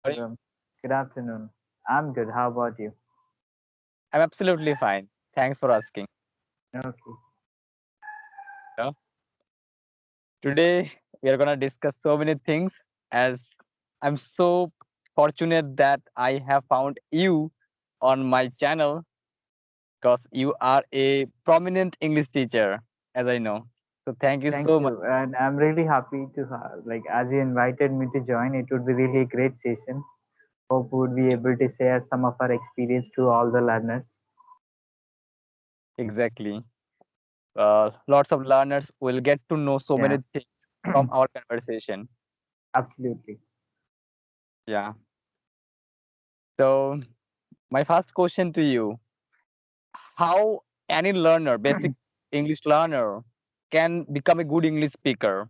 How are you? Hello. Good afternoon. I'm good. How about you? I'm absolutely fine. Thanks for asking. Okay. You know, Today we are gonna discuss so many things as I'm so fortunate that I have found you on my channel because you are a prominent English teacher, as I know. So thank you Thank so much. you. And I'm really happy to as you invited me to join, it would be really a great session. Hope we would be able to share some of our experience to all the learners. Exactly. Lots of learners will get to know so Yeah. many things from our conversation. Absolutely. Yeah. So my first question to you: how any learner, basic English learner, can become a good English speaker?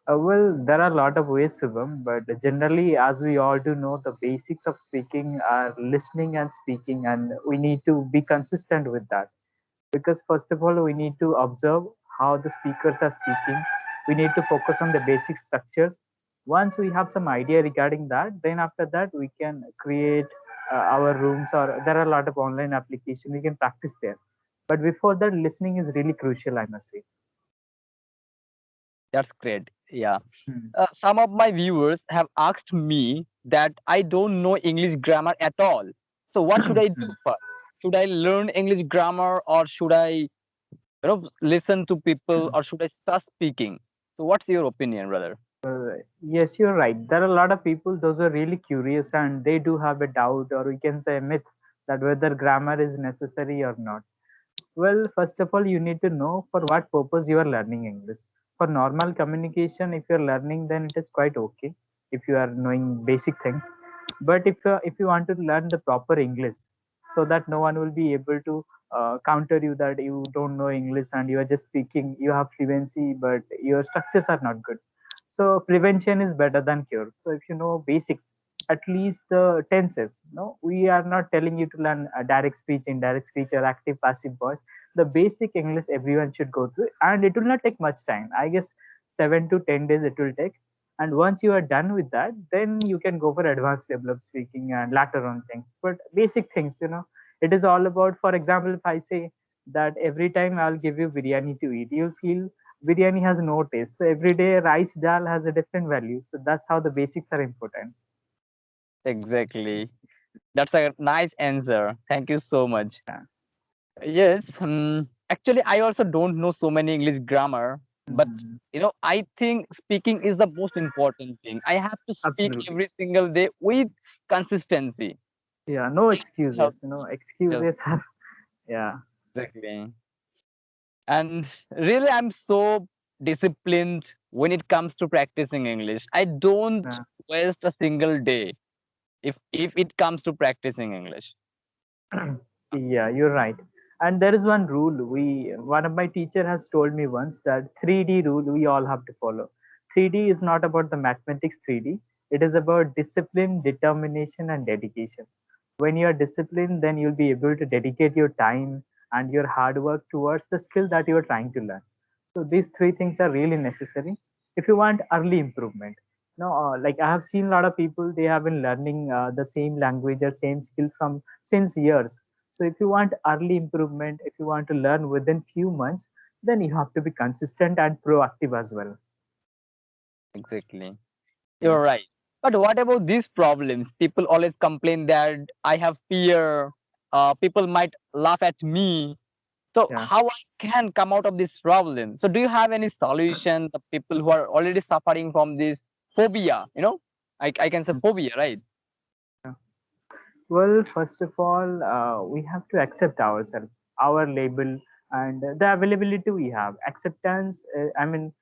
Well, there are a lot of ways, Subham, but generally, as we all do know, the basics of speaking are listening and speaking, and we need to be consistent with that. Because first of all, we need to observe how the speakers are speaking. We need to focus on the basic structures. Once we have some idea regarding that, then after that we can create our rooms, or there are a lot of online application we can practice there. But before that, listening is really crucial, I must say. That's great. Yeah. Hmm. Some of my viewers have asked me that I don't know English grammar at all. So what should I do first? Should I learn English grammar, or should I, listen to people, or should I start speaking? So what's your opinion, brother? Yes, you're right. There are a lot of people, those are really curious, and they do have a doubt, or we can say a myth, that whether grammar is necessary or not. Well, first of all, you need to know for what purpose you are learning English. For normal communication, if you're learning, then it is quite okay if you are knowing basic things. But if you want to learn the proper English, so that no one will be able to counter you that you don't know English and you are just speaking, you have fluency, but your structures are not good. So prevention is better than cure. So if you know basics, at least the tenses. No, we are not telling you to learn direct speech, indirect speech, or active, passive voice. The basic English everyone should go through, and it will not take much time. I guess 7 to 10 days it will take. And once you are done with that, then you can go for advanced level of speaking and later on things. But basic things, it is all about. For example, if I say that every time I'll give you biryani to eat, you'll feel biryani has no taste. So every day rice dal has a different value. So that's how the basics are important. Exactly. That's a nice answer. Thank you so much. Yeah. Yes, actually, I also don't know so many English grammar, but Mhm. I think speaking is the most important thing. I have to speak Absolutely. every single day with consistency. Yeah, no It helps excuses. me. Yes, Excuses are, yeah. exactly. And really, I'm so disciplined when it comes to practicing English. I don't Yeah. waste a single day if it comes to practicing English. Yeah, you're right. And there is one rule. One of my teacher has told me once that 3D rule we all have to follow. 3D is not about the mathematics 3D. It is about discipline, determination, and dedication. When you are disciplined, then you'll be able to dedicate your time and your hard work towards the skill that you are trying to learn. So these three things are really necessary if you want early improvement. No, like I have seen a lot of people, they have been learning the same language or same skill from since years. So if you want early improvement, if you want to learn within few months, then you have to be consistent and proactive as well. Exactly. Yeah. You're right. But what about these problems? People always complain that I have fear. People might laugh at me. So Yeah. how I can come out of this problem? So do you have any solution? The people who are already suffering from this phobia, I can say phobia, right? Yeah. Well, first of all, we have to accept ourselves, our label, and the availability we have. Acceptance, I mean,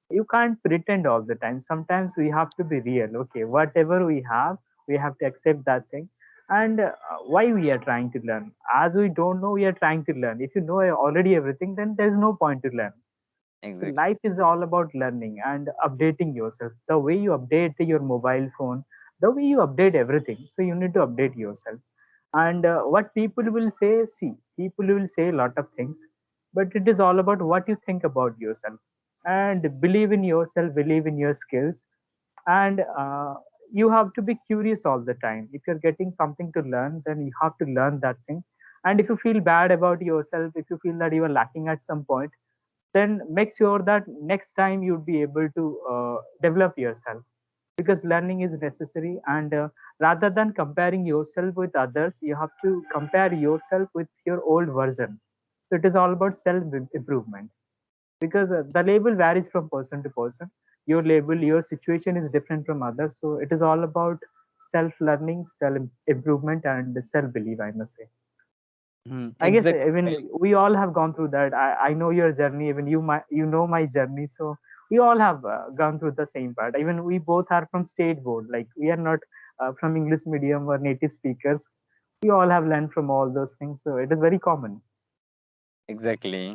you can't pretend all the time. Sometimes we have to be real. Okay, whatever we have to accept that thing. And why we are trying to learn. As we don't know, we are trying to learn. If you know already everything, then there's no point to learn. So Exactly. life is all about learning and updating yourself. The way you update your mobile phone, the way you update everything. So you need to update yourself. And what people will say, see, people will say a lot of things, but it is all about what you think about yourself. And believe in yourself, believe in your skills, and you have to be curious all the time. If you're getting something to learn, then you have to learn that thing. And if you feel bad about yourself, if you feel that you are lacking at some point, then make sure that next time you'd be able to develop yourself, because learning is necessary. And rather than comparing yourself with others, you have to compare yourself with your old version. So it is all about self improvement, because the label varies from person to person. Your label, your situation is different from others, so it is all about self learning, self improvement, and self belief, I must say. I guess Exactly. even we all have gone through that. I know your journey, even you know my journey. So we all have gone through the same part. Even we both are from state board, like we are not from English medium or native speakers. We all have learned from all those things, so it is very common. Exactly.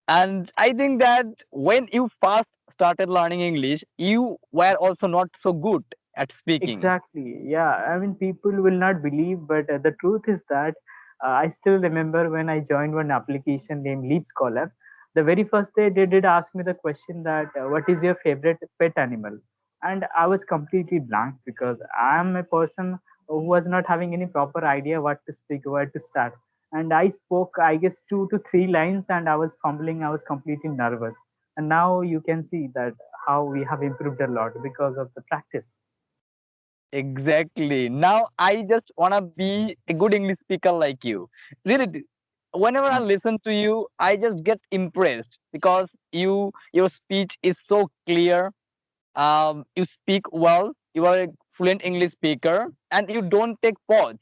And I think that when you first started learning English, you were also not so good at speaking. Exactly. Yeah. I mean, people will not believe, but the truth is that I still remember when I joined one application named Leap Scholar. The very first day, they did ask me the question that, "What is your favorite pet animal?" And I was completely blank, because I am a person who was not having any proper idea what to speak, where to start. And I spoke, I guess, 2 to 3 lines, and I was fumbling. I was completely nervous. And now you can see that how we have improved a lot because of the practice. Exactly. Now I just wanna be a good English speaker like you. Really, whenever I listen to you, I just get impressed because your speech is so clear. You speak well. You are a fluent English speaker, and you don't take pause.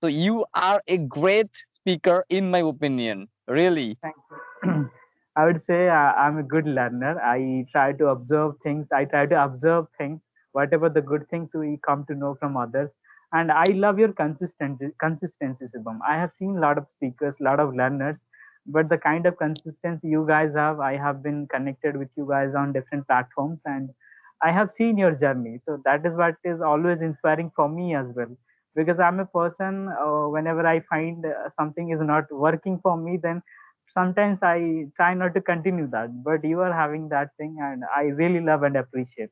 So you are a great speaker, in my opinion. Really. Thank you. I would say I'm a good learner. I try to observe things. I try to observe things, whatever the good things we come to know from others. And I love your consistency, Subham. I have seen a lot of speakers, a lot of learners, but the kind of consistency you guys have, I have been connected with you guys on different platforms, and I have seen your journey. So that is what is always inspiring for me as well. Because I'm a person, whenever I find something is not working for me, then sometimes I try not to continue that. But you are having that thing, and I really love and appreciate.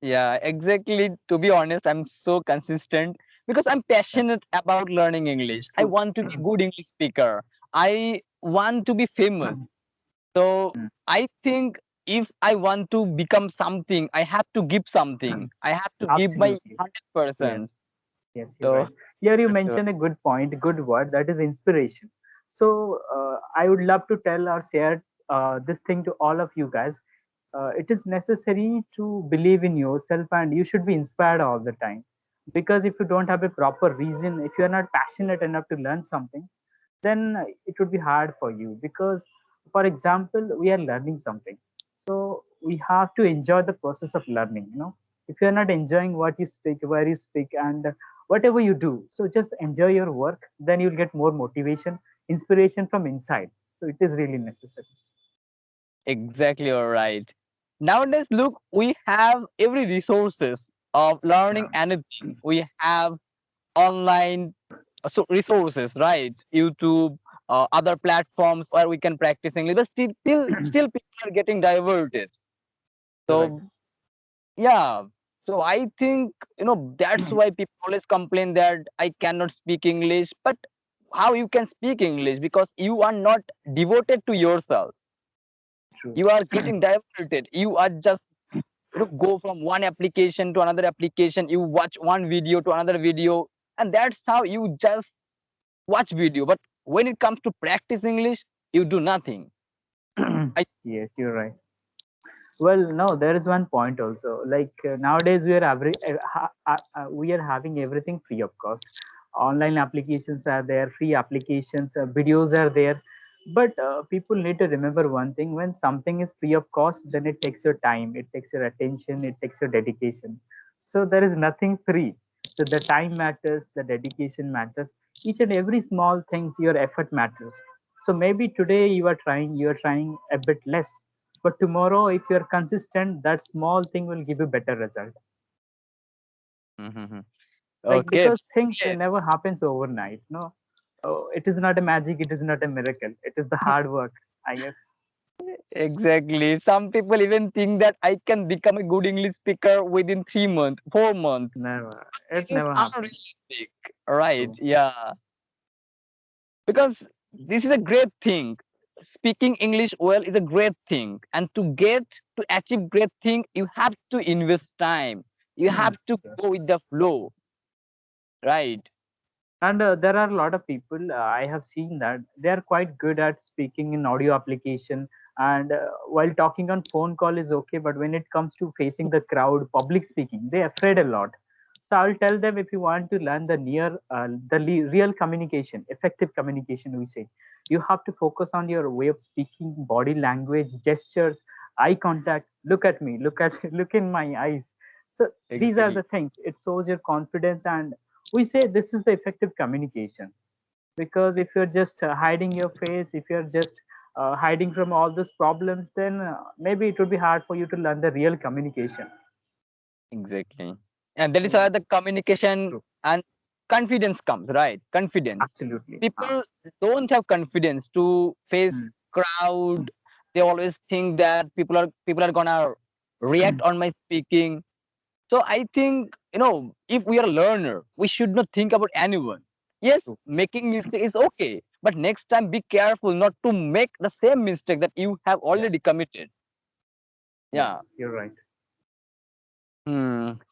Yeah, exactly. To be honest, I'm so consistent because I'm That. passionate about learning English. I True. want to be a good English speaker. I want to be famous. So Mm. I think if I want to become something, I have to give something. I have to give my Absolutely. 100%. Yes. Yes, you're So right. Here you that's what. mentioned a good point, a good word, that is inspiration. So I would love to tell or share this thing to all of you guys. It is necessary to believe in yourself, and you should be inspired all the time. Because if you don't have a proper reason, if you are not passionate enough to learn something, then it would be hard for you. Because, for example, we are learning something, so we have to enjoy the process of learning. If you're not enjoying what you speak, where you speak, and whatever you do, so just enjoy your work, then you'll get more motivation, inspiration from inside. So it is really necessary. Exactly, all right. Nowadays, look, we have every resources of learning anything. We have online so resources, right? YouTube, other platforms where we can practice English, but still people are getting diverted. Right. So yeah, so I think that's why people always complain that I cannot speak English. But how you can speak English because you are not devoted to yourself. True. You are getting diverted. You are just go from one application to another application. You watch one video to another video, and that's how you just watch video. But when it comes to practice English, you do nothing. I Yes, you're right. Well, no, there is one point also. Like nowadays, we are having everything free of cost. Online applications are there, free applications, videos are there. But people need to remember one thing: when something is free of cost, then it takes your time, it takes your attention, it takes your dedication. So there is nothing free. So the time matters, the dedication matters. Each and every small things, your effort matters. So maybe today you are trying a bit less, but tomorrow, if you're consistent, that small thing will give you better result. Mhm. Like, Okay, because things great. never happens overnight. No, it is not a magic. It is not a miracle. It is the hard work, I guess. Exactly. Some people even think that I can become a good English speaker within 3 months, 4 months. Never. I It think never happens. unrealistic. Right. True. Yeah. Because this is a great thing. Speaking English well is a great thing. And to achieve great thing, you have to invest time. You have to Yes. go with the flow. Right. And there are a lot of people I have seen that they are quite good at speaking in audio application. And while talking on phone call is okay, but when it comes to facing the crowd, public speaking, they afraid a lot. So I'll tell them, if you want to learn real communication, effective communication, we say, you have to focus on your way of speaking, body language, gestures, eye contact. Look at me. Look in my eyes. So these are Exactly. the things. It shows your confidence, and we say this is the effective communication. Because if you're just hiding your face, if you're just hiding from all those problems, then maybe it would be hard for you to learn the real communication. Exactly. And that is So where the communication true. and confidence comes, right? Confidence. Absolutely. People don't have confidence to face Hmm. crowd. They always think that people are gonna react on my speaking. So I think, if we are a learner, we should not think about anyone. Yes, True. making mistake is okay, but next time be careful not to make the same mistake that you have Yeah. already committed. Yes, Yeah. you're right.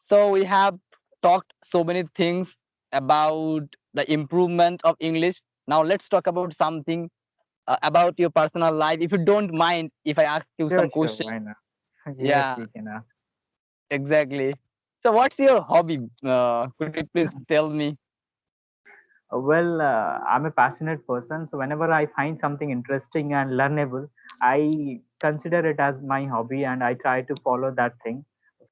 So we have talked so many things about the improvement of English. Now let's talk about something about your personal life. If you don't mind, if I ask you Sure, some sure. questions. Why not? Yes, Yeah, you can ask. exactly. So what's your hobby? Could you please tell me? I'm a passionate person, so whenever I find something interesting and learnable, I consider it as my hobby and I try to follow that thing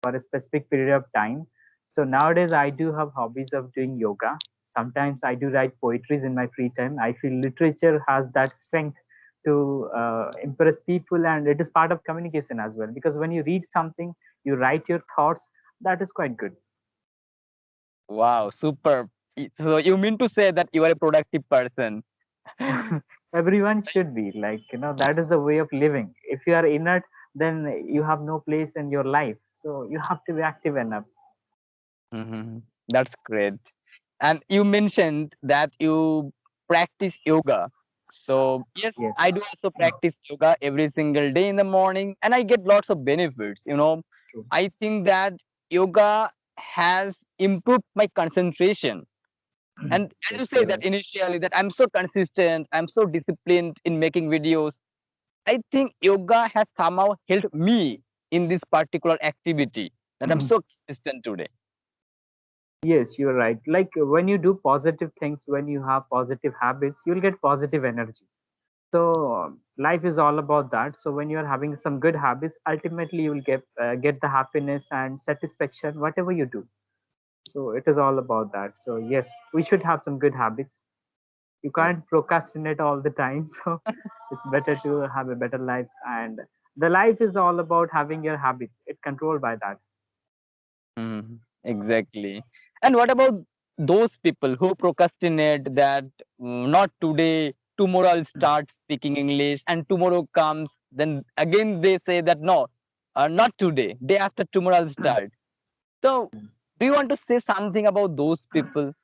for a specific period of time. So nowadays, I do have hobbies of doing yoga. Sometimes I do write poetries in my free time. I feel literature has that strength to impress people, and it is part of communication as well. Because when you read something, you write your thoughts. That is quite good. Wow, super. So you mean to say that you are a productive person? Everyone should be like, that is the way of living. If you are inert, then you have no place in your life, so you have to be active enough. That's great. And you mentioned that you practice yoga. So, yes, Yes. I do also practice yoga every single day in the morning, and I get lots of benefits. True. I think that yoga has improved my concentration. And as Yes, you say you're that right. initially, that I'm so consistent, I'm so disciplined in making videos. I think yoga has somehow helped me in this particular activity that I'm so consistent today. Yes, you're right. Like when you do positive things, when you have positive habits, you'll get positive energy. So life is all about that. So when you're having some good habits, ultimately you will get the happiness and satisfaction whatever you do. So it is all about that. So yes, we should have some good habits. You Yes. can't procrastinate all the time. So it's better to have a better life, and the life is all about having your habits. It's controlled by that. Exactly. And what about those people who procrastinate that not today, tomorrow I'll start speaking English, and tomorrow comes, then again they say that no, not today, day after tomorrow I'll start. So, do you want to say something about those people?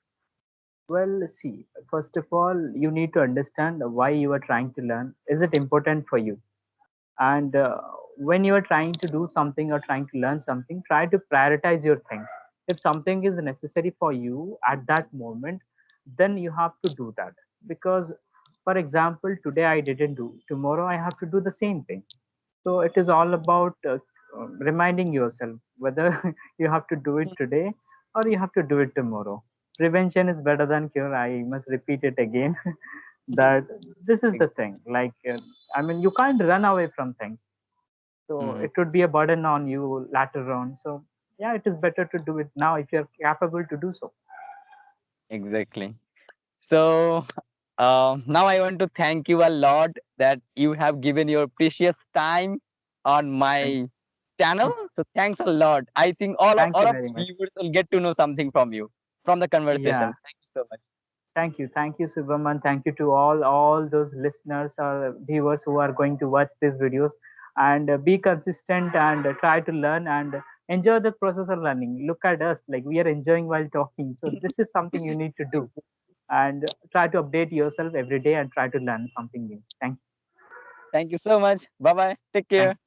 Well, see, first of all, you need to understand why you are trying to learn. Is it important for you? And when you are trying to do something or trying to learn something, try to prioritize your things. If something is necessary for you at that moment, then you have to do that. Because, for example, today I didn't do, tomorrow I have to do the same thing. So it is all about reminding yourself whether you have to do it today or you have to do it tomorrow. Prevention is better than cure. I must repeat it again. That this is the thing. Like, I mean, you can't run away from things. So Mhm. it would be a burden on you later on. So yeah, it is better to do it now if you're capable to do so. Exactly. So, now I want to thank you a lot that you have given your precious time on Thank, my channel. So thanks a lot. I think all of, thank all you of very the much. viewers will get to know something from you, from the Yeah. conversation. Thank you so much. Thank you, Subham, and thank you to all those listeners or viewers who are going to watch these videos. And be consistent and try to learn and enjoy the process of learning. Look at us, like we are enjoying while talking. So this is something you need to do, and try to update yourself every day and try to learn something new. Thank you so much. Bye bye. Take care. Thank